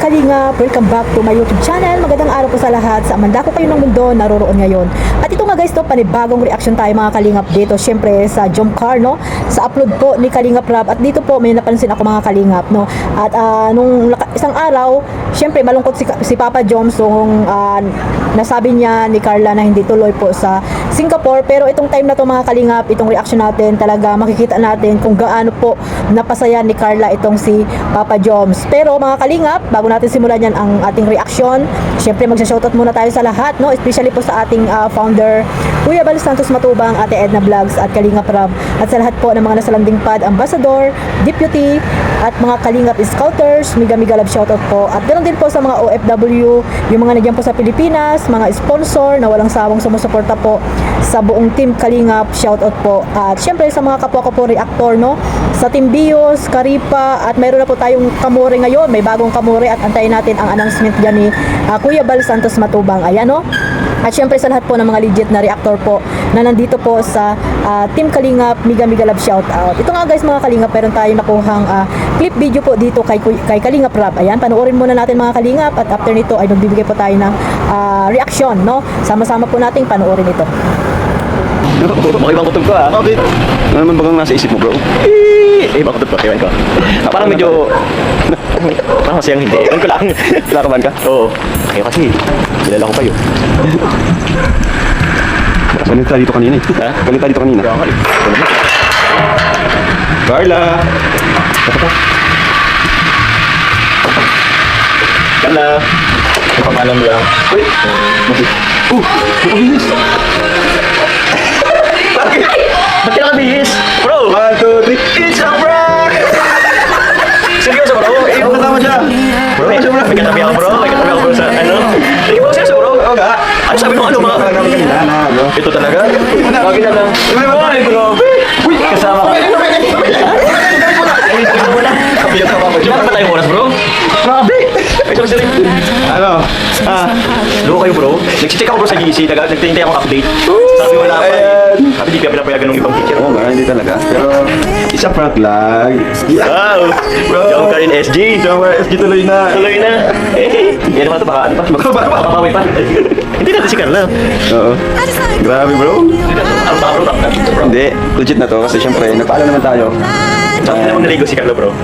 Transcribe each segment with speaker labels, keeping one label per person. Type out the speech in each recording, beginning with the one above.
Speaker 1: Kalingap, welcome back to my YouTube channel. Magandang araw po sa lahat. Sa amanda ko kayo ng mundo, naroroon ngayon. At ito nga guys, to panibagong reaction tayo mga Kalingap dito. Syempre sa jump car, no? Sa upload po ni Kalingap Rab. At dito po may napansin ako mga Kalingap, no? At nung isang araw, syempre malungkot si Papa Joms nung nasabi niya ni Carla na hindi tuloy po sa Singapore. Pero itong time na to mga Kalingap, itong reaction natin, talaga makikita natin kung gaano po napasaya ni Carla itong si Papa Joms. Pero mga Kalingap, bago natin simulan yan ang ating reaction, syempre magsa-shoutout muna tayo sa lahat, no? Especially po sa ating founder, Kuya Bal Santos Matubang, Ate Edna Vlogs at Kalingap Rab. At sa lahat po ng mga nasa landing pad, ambassador, deputy, at mga Kalingap scouters, miga love shoutout po. At ganoon din po sa mga OFW, yung mga nandiyan po sa Pilipinas, mga sponsor na walang sawang sumusuporta po sa buong team Kalingap, shoutout po. At syempre sa mga kapwa ko po reactor, no? Sa Team Bios, Karipa, at mayroon na po tayong kamore ngayon, may bagong kamore at antayin natin ang announcement dyan ni Kuya Bal Santos Matubang. Ayan, no? At syempre sa lahat po ng mga legit na reactor po na nandito po sa Team Kalingap, miga love shoutout. Ito nga guys mga Kalingap, meron tayong nakuhang clip video po dito kay Kalingap Rab. Ayan, panoorin muna natin mga Kalingap at after nito ay magbibigay po tayo ng reaction, no? Sama-sama po nating panoorin ito.
Speaker 2: Ibang kutob ko Bakit? Ano naman bagang nasa isip mo bro? Ibang kutob ko, ewan ko. Parang medyo... parang masayang hindi. Ewan ko lang. Kinakabahan ka? Oo. Kayo kasi, kilala ko kayo. Galit tayo dito kanina eh. Ha? Galit tayo dito kanina. Carla! Carla! Pamalam mo lang. Uy! Nakabihis! Bakit? Ba't ka nakabihis? Bro! 1, 2, 3, it's a prank! Seryoso bro? Ano kasama siya? Bro, may katabi ako bro. May katabi ako bro sa ano? Sige bro, seryoso bro? Oo nga. Ano sabi mo ano mga? Ito talaga? Bakit na lang? Ay bro! Uy! Kasama ka. Kapiyak ka pa ba? Diyan pa tayong oras bro? Grabe! Sorry. Ano? Loko kayo bro. Nagsicheck ako bro sa GC. Nagtintay ako update. Sabi wala pa Sabi di ka pinapayagan ng ibang teacher.
Speaker 3: Oo nga, hindi talaga. Pero isa prank lang.
Speaker 2: Wow! Bro! Jump ka rin SG!
Speaker 3: Jump ka SG tuloy na.
Speaker 2: Tuloy na! Eh! Yan naman ito baka ano pa? Makakaway pa. Hindi natin si Carla.
Speaker 3: Oo. Grabe bro.
Speaker 2: Ang baka bro, bro.
Speaker 3: Hindi, legit na to kasi syempre nagpaalam naman tayo.
Speaker 2: Saan naman naligo si Carla bro?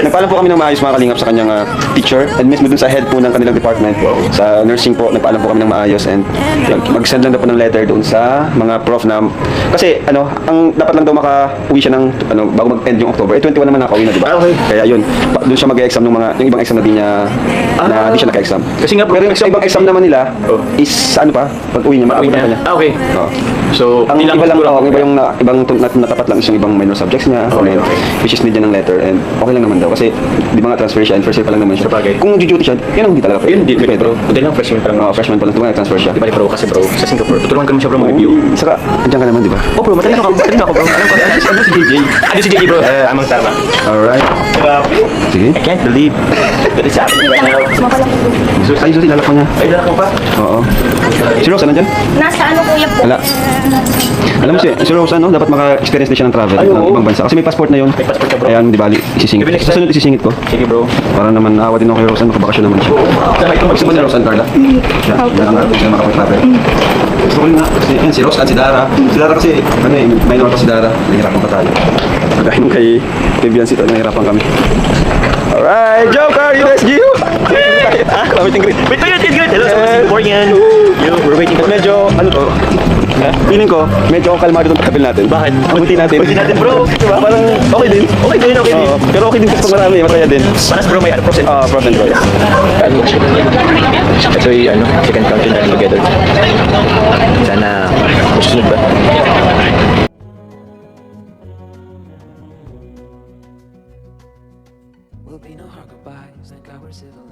Speaker 3: Nagpaalam po kami ng maayos mga Kalingap sa kanyang teacher and mismo dun sa head po ng kanilang department. Sa nursing po, nagpaalam po kami ng maayos and mag-send lang daw po ng letter doon sa mga prof na kasi ano, ang dapat lang daw maka-uwi siya ng ano, bago mag-end yung October. 21 naman nakauwi na, di ba?
Speaker 2: Okay.
Speaker 3: Kaya yun, doon siya mag-exam ng mga yung ibang exam na di niya na di siya naka-exam.
Speaker 2: Kasi nga bro,
Speaker 3: pero yung ibang exam naman nila is ano pa, pag-uwi niya,
Speaker 2: Uwi
Speaker 3: makapunta
Speaker 2: niya.
Speaker 3: niya.
Speaker 2: Okay.
Speaker 3: Oo.
Speaker 2: So,
Speaker 3: Ang iba lang ang iba yung ibang natapat lang is yung ibang minor subjects niya,
Speaker 2: Okay, okay.
Speaker 3: which is need niya ng letter and okay lang naman daw kasi di ba nga transfer siya and first year pa lang naman siya.
Speaker 2: Sabagay.
Speaker 3: Kung duty siya, yan ang hindi talaga.
Speaker 2: Yun, hindi
Speaker 3: Pedro.
Speaker 2: bro. Hindi lang freshman pa lang.
Speaker 3: Freshman pa lang tumaga transfer siya.
Speaker 2: Di ba bro, kasi bro, sa Singapore, tutulungan ka naman siya bro mag-review.
Speaker 3: Saka andiyan ka naman, di ba?
Speaker 2: Oh bro, matalino ako bro. Alam ko, ano si JJ? Ano si JJ bro? Amang tama.
Speaker 3: Alright.
Speaker 2: Grabe.
Speaker 3: Sige.
Speaker 2: I can't believe that it's happening right now.
Speaker 3: Ay, Susi, lalak mo niya.
Speaker 2: Ay, dala ko pa.
Speaker 3: Oo. Si Rose, ano dyan?
Speaker 4: Nasa ano kuya po?
Speaker 3: Wala. Alam mo si Rose, ano, dapat maka-experience na siya ng travel
Speaker 2: Ay,
Speaker 3: ng
Speaker 2: oo.
Speaker 3: ibang bansa. Kasi may passport na yun.
Speaker 2: May passport ka bro.
Speaker 3: Kaya di bali, isisingit.
Speaker 2: Maybe next
Speaker 3: Sa sunod isisingit ko.
Speaker 2: Sige bro.
Speaker 3: Para naman naawa din ako kay Rose, makabakasyon naman siya.
Speaker 2: Saka ito
Speaker 3: Gusto mo ni Rose and Carla? Siya, yan nga, siya makapag-travel. Gusto ko rin nga, kasi yan, si Rose at si Dara. Si Dara kasi, ano eh, minor pa si Dara. Nahihirapan pa tayo. Kagaya nung kay Biancy, nahihirapan kami. Alright, Joker, USG!
Speaker 2: Waiting great. Wait, good. Hello, sa mga Singaporean. Yo, we're waiting for
Speaker 3: Medyo, ano to? Feeling ko, medyo kalmado itong pagkabil natin.
Speaker 2: Bakit?
Speaker 3: Abutin natin.
Speaker 2: Abutin natin, bro.
Speaker 3: Diba? Parang okay din.
Speaker 2: Okay din.
Speaker 3: Oo, pero okay din kasi pag marami, masaya din.
Speaker 2: Panas bro, may pros and
Speaker 3: Pros and cons.
Speaker 2: Ito yung second country natin together. Sana susunod ba?
Speaker 5: Will be no hard goodbyes like our civilized.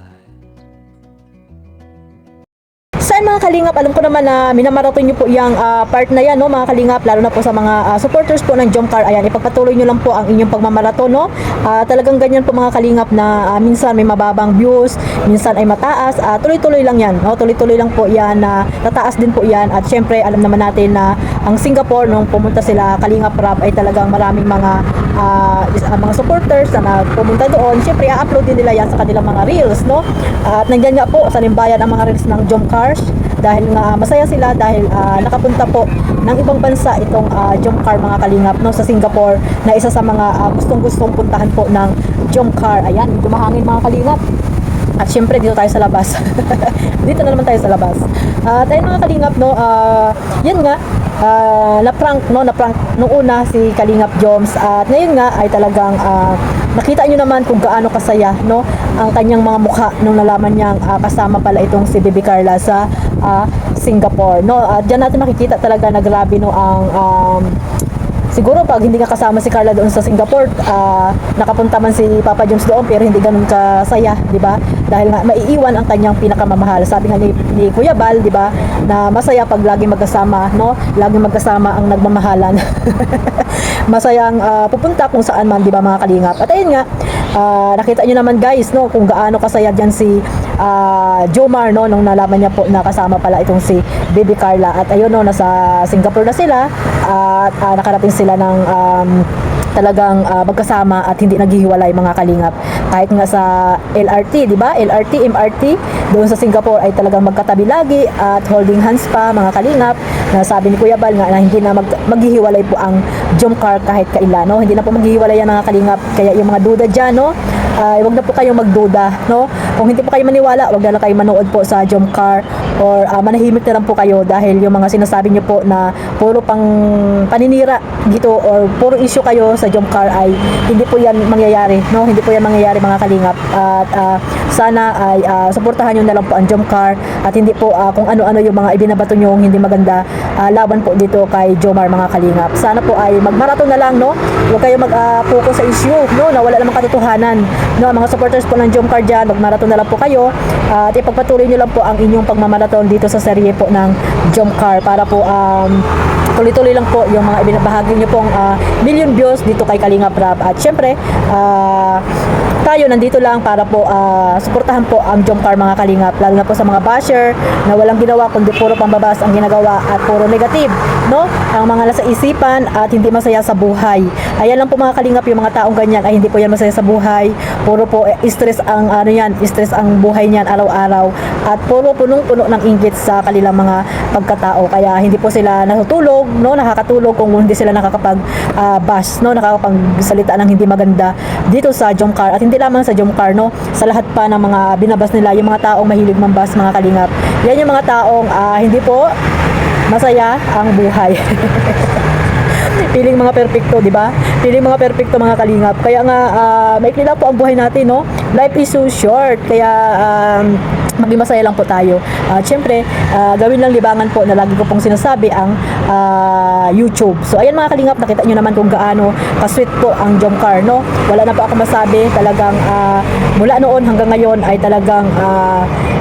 Speaker 1: Saan mga kalingap, alam ko naman na minamaraton nyo po yung part na yan, no, mga kalingap, lalo na po sa mga supporters po ng Jomcar. Ayan, ipagpatuloy nyo lang po ang inyong pagmamaraton, no. Talagang ganyan po mga kalingap na minsan may mababang views, minsan ay mataas. Tuloy-tuloy lang yan, no, tuloy-tuloy lang po yan, tataas din po yan. At syempre, alam naman natin na ang Singapore, nung pumunta sila Kalingap Rap, ay talagang maraming mga supporters na pumunta doon. Syempre, i-upload din nila yan sa kanilang mga reels, no. At nandiyan nga po sa limbayan ang mga reels ng Jomcar, dahil nga masaya sila dahil nakapunta po ng ibang bansa itong Jomcar, mga kalingap, no, sa Singapore, na isa sa mga gustong-gustong puntahan po ng Jomcar. Ayan, medyo mahangin mga kalingap. At syempre dito tayo sa labas. Dito na naman tayo sa labas. Tayo mga kalingap, no, yan nga, na-prank nung una si Kalingap Joms. At ngayon nga ay talagang nakita nyo naman kung gaano kasaya, no, ang kanyang mga mukha nung nalaman niyang kasama pala itong si Baby Carla sa Singapore, no. At diyan natin makikita talaga na grabe, no, ang siguro pag hindi nga kasama si Carla doon sa Singapore, nakapunta man si Papa Joms doon pero hindi ganun kasaya, di ba? Dahil nga maiiwan ang kanyang pinakamamahal. Sabi nga ni Kuya Bal, di ba, na masaya pag lagi magkasama, no? Lagi magkasama ang nagmamahalan. Masayang pupunta kung saan man, di ba, mga kalingap. At ayun nga, nakita nyo naman guys, no, kung gaano kasaya diyan si Jomar, no, nung nalaman niya po na kasama pala itong si Baby Carla. At ayun, no, nasa Singapore na sila at nakarating sila ng talagang magkasama at hindi naghihiwalay, mga kalingap. Kahit nga sa LRT, di ba? LRT, MRT, doon sa Singapore ay talagang magkatabi lagi at holding hands pa, mga kalingap. Na sabi ni Kuya Bal nga na hindi na maghihiwalay po ang Jomcar kahit kailan, no? Hindi na po maghihiwalay yan, mga kalingap. Kaya yung mga duda dyan, no, wag na po kayong magduda, no? Kung hindi po kayo maniwala, wag na lang kayo manood po sa Jomcar, or manahimik na lang po kayo dahil yung mga sinasabi nyo po na puro pang paninira dito or puro issue kayo sa Jomcar ay hindi po yan mangyayari, no? Hindi po yan mangyayari, mga kalingap. At sana ay suportahan nyo na lang po ang Jomcar at hindi po kung ano-ano yung mga ibinabato nyo hindi maganda laban po dito kay Jomar, mga kalingap. Sana po ay magmaraton na lang, no? Huwag kayo mag-focus sa issue, no, na wala namang katotohanan, no. Mga supporters po ng Jomcar dyan, magmaraton na lang po kayo at ipagpatuloy nyo lang po ang inyong pagmamaraton dito sa serye po ng Jomcar para po tuloy-tuloy lang po yung mga ibinabahagi nyo pong million views dito kay Kalingap Rap. At syempre, tayo nandito lang para po suportahan po ang Jomcar, mga kalingap, lalo na po sa mga basher na walang ginawa kundi puro pambabas ang ginagawa at puro negative, no, ang mga nasa isipan at hindi masaya sa buhay. Ayan lang po, mga kalingap, yung mga taong ganyan ay hindi po yan masaya sa buhay. Puro po stress ang stress ang buhay niyan araw-araw at puro punong-puno ng inggit sa kanilang mga pagkatao. Kaya hindi po sila natutulog, no, nakakatulog kung hindi sila nakakapag-bash, no, nakakapagsalita ng hindi maganda dito sa Jomcar. At hindi lamang sa Jomcar, no, sa lahat pa ng mga binabas nila, yung mga taong mahilig mambas, mga kalingap. Yan yung mga taong hindi po masaya ang buhay. Piling mga perpekto, di ba? Piling mga perpekto, mga kalingap. Kaya nga maikli lang po ang buhay natin, no. Life is so short. Kaya maging masaya lang po tayo. Siyempre, gawin lang libangan po na lagi ko pong sinasabi ang YouTube. So, ayan, mga kalingap, nakita nyo naman kung gaano ka-sweet po ang Jomcar, no? Wala na po ako masabi. Talagang mula noon hanggang ngayon ay talagang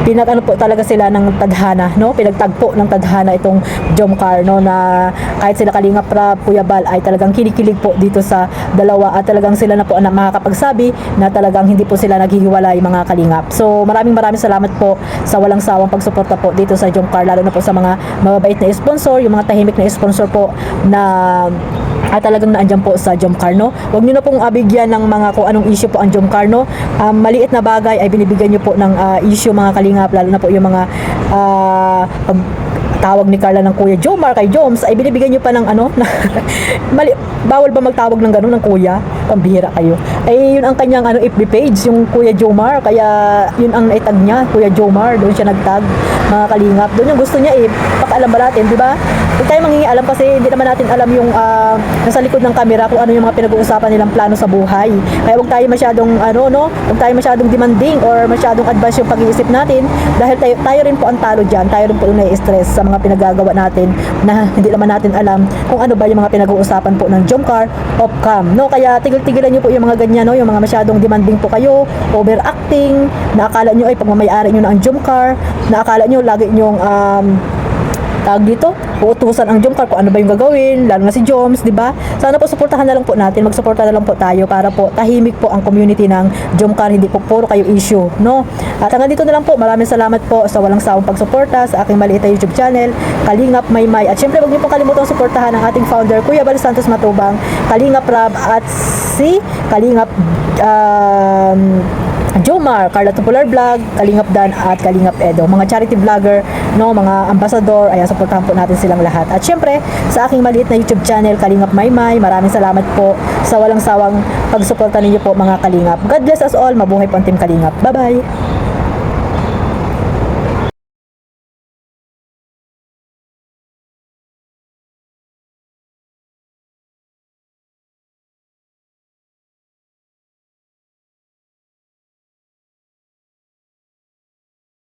Speaker 1: pinag-ano po talaga sila ng tadhana, no? Pinagtagpo ng tadhana itong Jomcar, no? Na kahit sila Kalingap Rap, Kuya Bal ay talagang kinikilig po dito sa dalawa at talagang sila na po na makakapagsabi na talagang hindi po sila naghihiwalay, mga kalingap. So, maraming salamat po sa walang sawang pagsuporta po dito sa Jomcar, lalo na po sa mga mababait na sponsor, yung mga tahimik na sponsor po na talagang naandyan po sa Jomcar, no. Huwag nyo na pong bigyan ng mga kung anong issue po ang Jomcar, no. Maliit na bagay ay binibigyan nyo po ng issue, mga kalingap, lalo na po yung mga tawag ni Carla ng Kuya Jomar kay Joms ay binibigyan nyo pa ng bawal ba magtawag ng gano'n ng kuya? Pambihira kayo. Ay yun ang kanyang FB page, yung Kuya Jomar, kaya yun ang naitag niya, Kuya Jomar, doon siya nagtag, mga kalingap. Doon yung gusto niya pakaalam ba natin, di ba? huwag tayo mangingialam kasi hindi naman natin alam yung nasa likod ng camera kung ano yung mga pinag-uusapan nilang plano sa buhay. Kaya huwag tayo masyadong huwag tayo masyadong demanding or masyadong advance yung pag-iisip natin dahil tayo rin po ang talo diyan. Tayo rin po yung nai-stress sa mga pinagagawa natin na hindi naman natin alam kung ano ba yung mga pinag-uusapan po ng Jomcar off-cam. No, kaya tigil-tigilan niyo po yung mga ganyan, no, yung mga masyadong demanding po kayo, overacting, na akala niyo ay pagmamayari niyo na ang Jomcar, na akala niyo lagi niyong tawag dito, uutusan ang Jomcar kung ano ba yung gagawin, lalo na si Joms, di ba? Sana po suportahan na lang po natin, magsuporta na lang po tayo para po tahimik po ang community ng Jomcar, hindi po puro kayo issue, no? At hanggang dito na lang po, maraming salamat po sa walang sawang pagsuporta sa aking maliit na YouTube channel, Kalingap Maymay. At syempre, huwag niyo pong kalimutang suportahan ang ating founder, Kuya Bal Santos Matubang, Kalingap Rab, at si Kalingap Jomar, Carla Tupular Vlog, Kalingap Dan at Kalingap Edo, mga charity vlogger, no, mga ambassador. Ayan, suportahan po natin silang lahat. At syempre, sa aking maliit na YouTube channel, Kalingap Maymay, maraming salamat po sa walang sawang pagsuporta ninyo po mga Kalingap. God bless us all, mabuhay po ang Team Kalingap. Bye-bye!